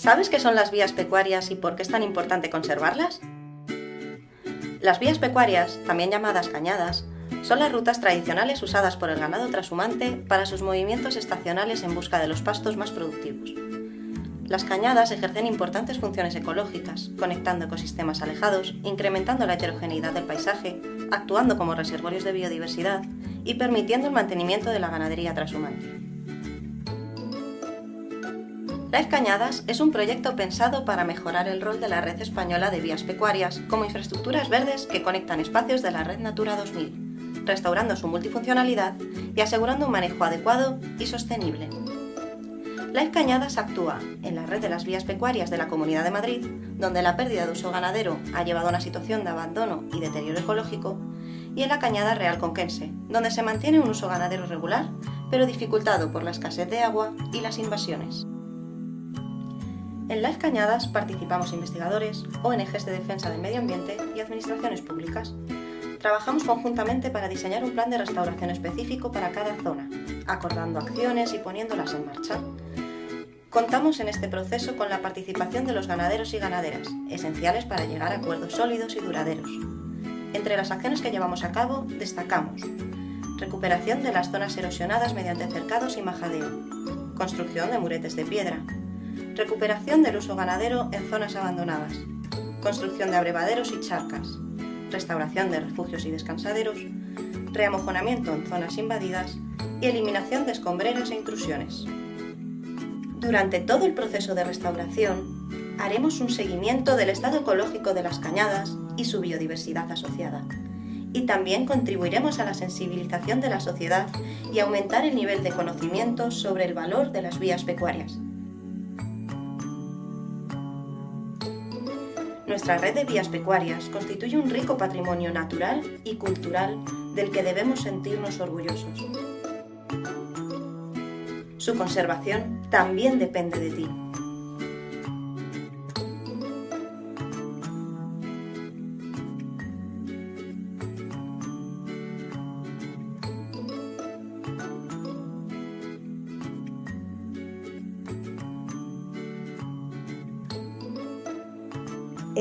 ¿Sabes qué son las vías pecuarias y por qué es tan importante conservarlas? Las vías pecuarias, también llamadas cañadas, son las rutas tradicionales usadas por el ganado trashumante para sus movimientos estacionales en busca de los pastos más productivos. Las cañadas ejercen importantes funciones ecológicas, conectando ecosistemas alejados, incrementando la heterogeneidad del paisaje, actuando como reservorios de biodiversidad y permitiendo el mantenimiento de la ganadería trashumante. Life Cañadas es un proyecto pensado para mejorar el rol de la red española de vías pecuarias como infraestructuras verdes que conectan espacios de la red Natura 2000, restaurando su multifuncionalidad y asegurando un manejo adecuado y sostenible. Life Cañadas actúa en la red de las vías pecuarias de la Comunidad de Madrid, donde la pérdida de uso ganadero ha llevado a una situación de abandono y deterioro ecológico, y en la Cañada Real Conquense, donde se mantiene un uso ganadero regular, pero dificultado por la escasez de agua y las invasiones. En Life Cañadas participamos investigadores, ONGs de defensa del medio ambiente y administraciones públicas. Trabajamos conjuntamente para diseñar un plan de restauración específico para cada zona, acordando acciones y poniéndolas en marcha. Contamos en este proceso con la participación de los ganaderos y ganaderas, esenciales para llegar a acuerdos sólidos y duraderos. Entre las acciones que llevamos a cabo destacamos recuperación de las zonas erosionadas mediante cercados y majadeo, construcción de muretes de piedra, recuperación del uso ganadero en zonas abandonadas, construcción de abrevaderos y charcas, restauración de refugios y descansaderos, reamojonamiento en zonas invadidas y eliminación de escombreras e intrusiones. Durante todo el proceso de restauración, haremos un seguimiento del estado ecológico de las cañadas y su biodiversidad asociada. Y también contribuiremos a la sensibilización de la sociedad y aumentar el nivel de conocimiento sobre el valor de las vías pecuarias. Nuestra red de vías pecuarias constituye un rico patrimonio natural y cultural del que debemos sentirnos orgullosos. Su conservación también depende de ti.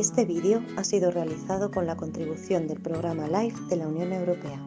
Este vídeo ha sido realizado con la contribución del programa LIFE de la Unión Europea.